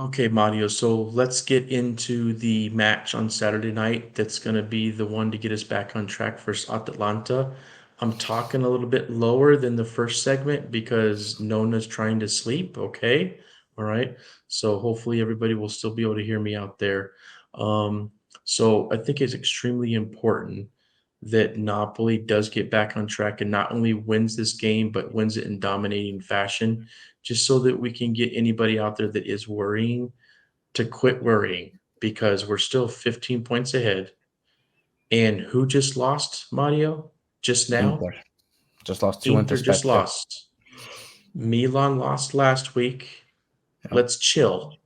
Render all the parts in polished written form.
Okay, Mario. So let's get into the match on Saturday night. That's going to be the one to get us back on track versus Atalanta. I'm talking a little bit lower than the first segment because Nona's trying to sleep. Okay. All right. So hopefully everybody will still be able to hear me out there. Um, so I think it's extremely important that Napoli does get back on track and not only wins this game, but wins it in dominating fashion, just so that we can get anybody out there that is worrying to quit worrying because we're still 15 points ahead. And who just lost, Mario? Just now? Inter just lost 2-1 to Inter just Spezia. lost. Milan lost last week. Yep. Let's chill.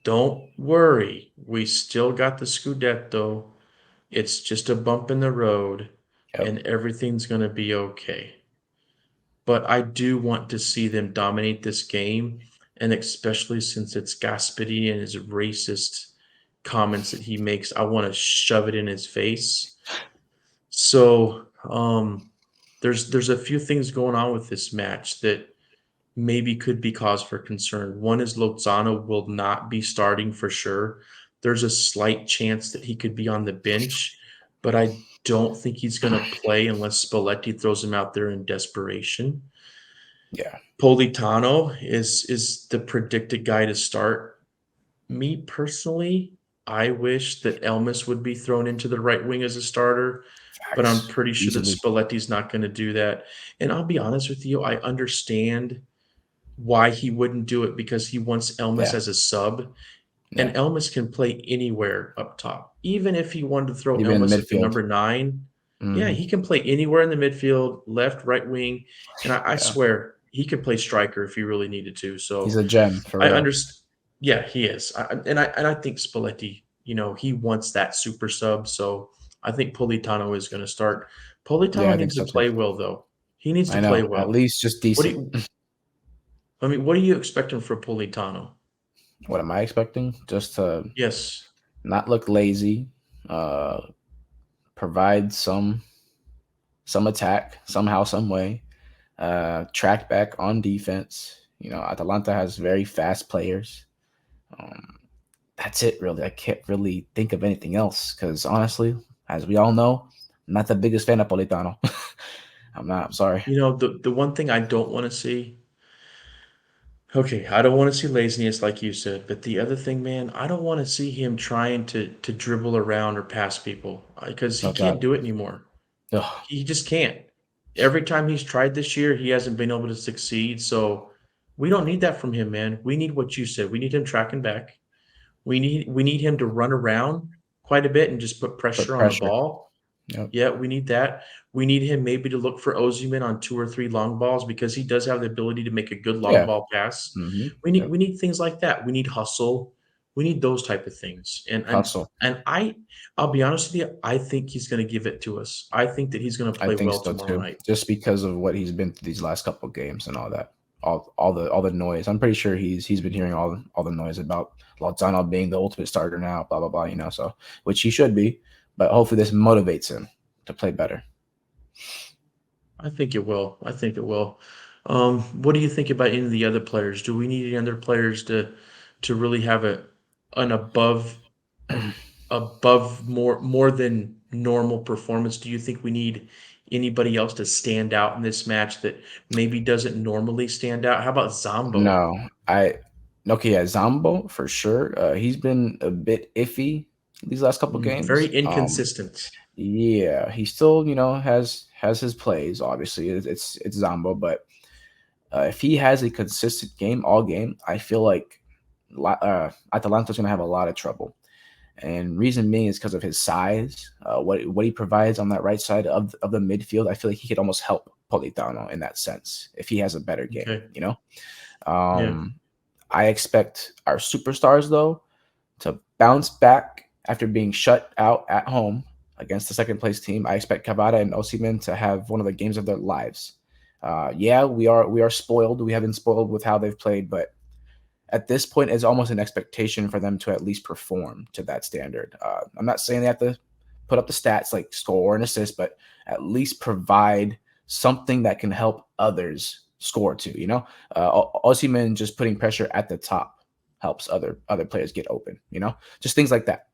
Don't worry. We still got the Scudetto. It's just a bump in the road, Yep. and everything's going to be okay. But I do want to see them dominate this game, and especially since it's Gasperini and his racist comments that he makes, I want to shove it in his face. So there's a few things going on with this match that maybe could be cause for concern. One is Lozano will not be starting for sure. There's a slight chance that he could be on the bench, but I don't think he's going to play unless Spalletti throws him out there in desperation. Yeah. Politano is the predicted guy to start. Me personally, I wish that Elmas would be thrown into the right wing as a starter, but I'm Facts. pretty sure that Easily. Spalletti's not going to do that. And I'll be honest with you, I understand why he wouldn't do it because he wants Elmas Yeah. as a sub, and Yeah. Elmas can play anywhere up top. Even if he wanted to throw Even in Elmas at the midfield. number 9, yeah, Hmm. he can play anywhere in the midfield, left, right wing, and I Yeah. swear he could play striker if he really needed to. He's So a gem for I real. understand. Yeah, he is, and I think Spalletti, he wants that super sub. So I think Politano is going to start. Yeah, Politano I think needs to so too. play well, though. He needs to I know. play At well. least just What do decent. you? I mean, what are you expecting for Politano? What am I expecting? Just to Yes. not look lazy, uh, provide some attack somehow, some way, track back on defense. Atalanta has very fast players. Um, that's it, really. I can't really think of anything else because honestly, as we all know, I'm not the biggest fan of Politano. I'm not. I'm sorry. The one thing I don't want to see. Okay, I don't want to see laziness like you said, but the other thing, man, I don't want to see him trying to dribble around or pass people because he No can't cap. do it anymore. Ugh, He just can't. Every time he's tried this year, he hasn't been able to succeed. So we don't need that from him, man. We need what you said. We need him tracking back. We need him to run around quite a bit and just put put pressure on the pressure. ball. Yep. Yeah, we need that. We need him maybe to look for Ozyman on 2 or 3 long balls because he does have the ability to make a good long Yeah. ball pass. Hmm. We need Yep. we need things like that. We need hustle. We need those type of things. And and Hustle. and I'll be honest with you, I think he's gonna give it to us. I think that he's gonna I play think well so tomorrow too. night. Just because of what he's been through these last couple of games and all that. All the noise. I'm pretty sure he's been hearing all the noise about Lozano being the ultimate starter now, blah blah blah, so which he should be, but hopefully this motivates him to play better. I think it will. I think it will. What do you think about any of the other players? Do we need any other players to really have an above more than normal performance? Do you think we need anybody else to stand out in this match that maybe doesn't normally stand out? How about Zombo? No, I okay, yeah, Zombo for sure. He's been a bit iffy these last couple Very games. inconsistent. Yeah, he still has his plays. Obviously, it's Zombo, but if he has a consistent game all game, I feel like Atalanta's gonna have a lot of trouble. And reason being is because of his size, what he provides on that right side of the midfield. I feel like he could almost help Politano in that sense if he has a better game. Okay. Yeah. Um, I expect our superstars though to bounce back after being shut out at home against the second place team. I expect Cavada and Osimhen to have one of the games of their lives. Yeah, we are spoiled. We have been spoiled with how they've played, but at this point, it's almost an expectation for them to at least perform to that standard. I'm not saying they have to put up the stats like score and assist, but at least provide something that can help others score too. Osimhen just putting pressure at the top helps other players get open. Just things like that.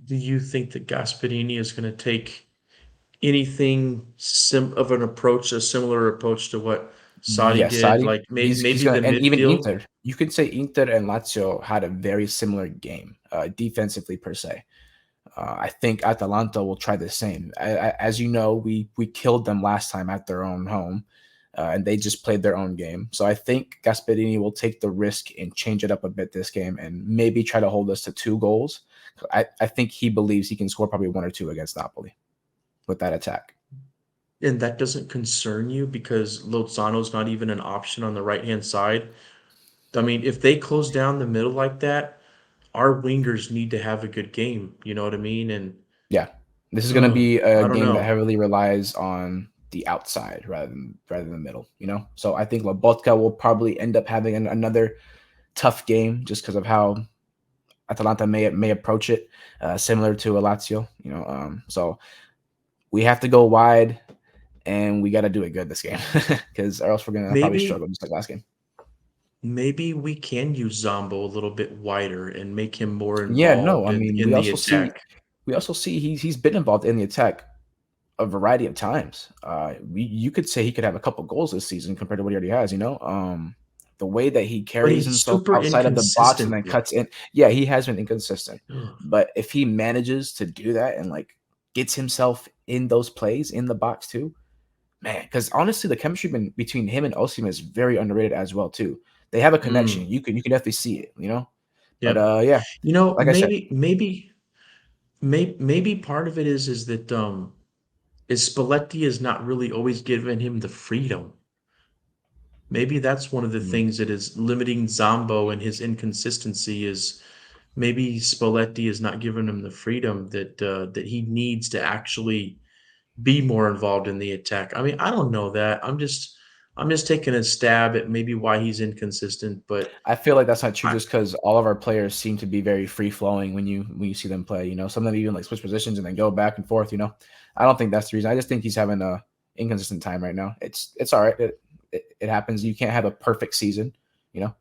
Do you think that Gasperini is going to take anything of an approach, a similar approach to what Sadi Yes, did? Sadi. Like He's maybe gonna, the and even midfield. Inter. You can say Inter and Lazio had a very similar game, defensively per se. I think Atalanta will try the same. As you know, we killed them last time at their own home, and they just played their own game. So I think Gasperini will take the risk and change it up a bit this game, and maybe try to hold us to 2 goals. I think he believes he can score probably 1 or 2 against Napoli with that attack. And that doesn't concern you because Lozano's not even an option on the right hand side. I mean, if they close down the middle like that, our wingers need to have a good game. You know what I mean? And Yeah, this is going to be a I don't game that know. heavily relies on the outside rather than the middle. So I think Lobotka will probably end up having another tough game just because of how Atalanta may approach it, similar to a Lazio. So we have to go wide, and we got to do it good this game because or else we're gonna probably Maybe struggle just like last game. maybe we can use Zombo a little bit wider and make him more Yeah, no, involved I mean in the attack. we also see he's been involved in the attack a variety of times. You could say he could have a couple goals this season compared to what he already has. The way that he But carries he's himself super outside of the box and inconsistent then though. cuts in. Yeah, he has been inconsistent, Ugh. but if he manages to do that and like gets himself in those plays in the box too, man. Because honestly, the chemistry between him and Osimhen is very underrated as well too. They have a connection. Mm, You can definitely see it. But yep. yeah, You know, like I said, maybe part of it is that is Spalletti is not really always giving him the freedom. Maybe that's one of the mm, things that is limiting Zombo and his inconsistency is maybe Spalletti is not giving him the freedom that he needs to actually be more involved in the attack. I mean, I don't know that. I'm just taking a stab at maybe why he's inconsistent, but I feel like that's not true I, just because all of our players seem to be very free flowing when you see them play. Some of them even like switch positions and then go back and forth. I don't think that's the reason. I just think he's having a inconsistent time right now. It's all right. It happens. You can't have a perfect season. You know,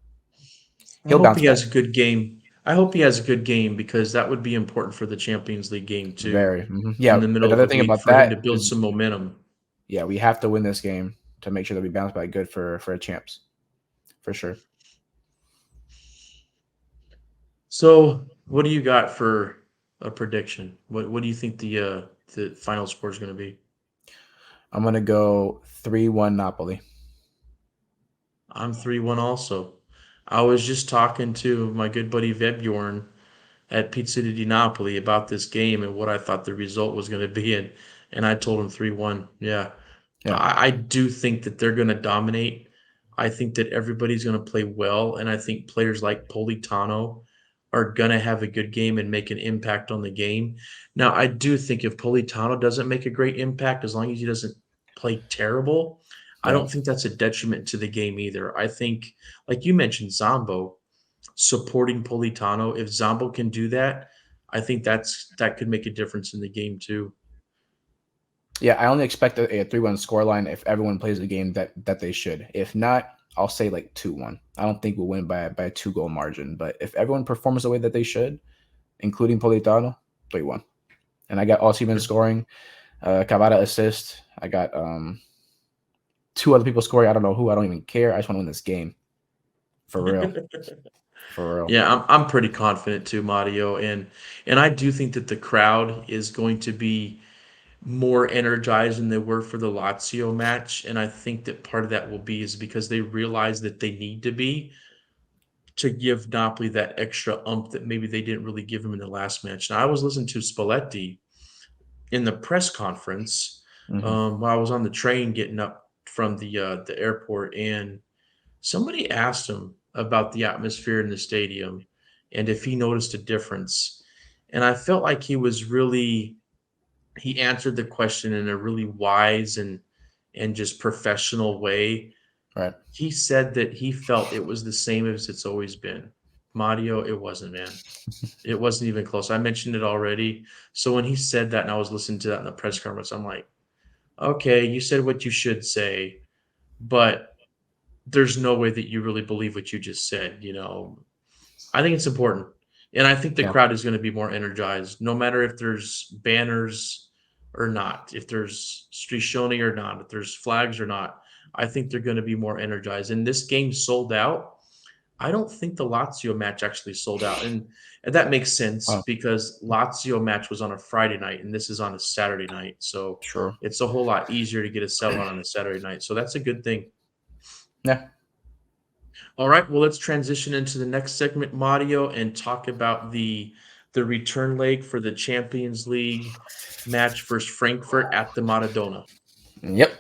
I he'll hope bounce he has back. a good game. I hope he has a good game because that would be important for the Champions League game too Very. in Yeah. the middle of Another the thing week about for him that to build is some momentum. yeah, we have to win this game to make sure that we bounce back good for a champs for sure. So, what do you got for a prediction? What do you think the final score is going to be? I'm gonna go 3-1 Napoli. I'm 3-1 also. I was just talking to my good buddy Vebjorn at Pizza di Napoli about this game and what I thought the result was going to be, and I told him 3-1. Yeah, Yeah. I do think that they're going to dominate. I think that everybody's going to play well, and I think players like Politano are going to have a good game and make an impact on the game. Now, I do think if Politano doesn't make a great impact, as long as he doesn't play terrible, I Right. don't think that's a detriment to the game either. I think, like you mentioned, Zombo supporting Politano. If Zombo can do that, I think that could make a difference in the game too. Yeah, I only expect a 3-1 scoreline if everyone plays the game that they should. If not, I'll say like 2-1. I don't think we'll win by a 2 goal margin, but if everyone performs the way that they should, including Politano, 3-1. And I got Osimhen scoring, Cavada assist. I got two other people scoring. I don't know who. I don't even care. I just want to win this game for real, for real. Yeah, I'm pretty confident too, Mario, and I do think that the crowd is going to be more energized than they were for the Lazio match, and I think that part of that will be is because they realize that they need to be to give Napoli that extra ump that maybe they didn't really give him in the last match. Now, I was listening to Spalletti in the press conference Hmm. while I was on the train getting up from the airport, and somebody asked him about the atmosphere in the stadium and if he noticed a difference. And I felt like he answered the question in a really wise and just professional way. Right. He said that he felt it was the same as it's always been. Mario, it wasn't, man. It wasn't even close. I mentioned it already. So when he said that and I was listening to that in the press conference, I'm like, okay, you said what you should say. but there's no way that you really believe what you just said. I think it's important. And I think the Yeah. crowd is going to be more energized, no matter if there's banners or not, if there's striscioni or not, if there's flags or not. I think they're going to be more energized. And this game sold out. I don't think the Lazio match actually sold out. And that makes sense Oh, because Lazio match was on a Friday night and this is on a Saturday night. So true. it's a whole lot easier to get a sellout on a Saturday night. So that's a good thing. Yeah. All right, well, let's transition into the next segment, Mario, and talk about the return leg for the Champions League match versus Frankfurt at the Maradona. Yep.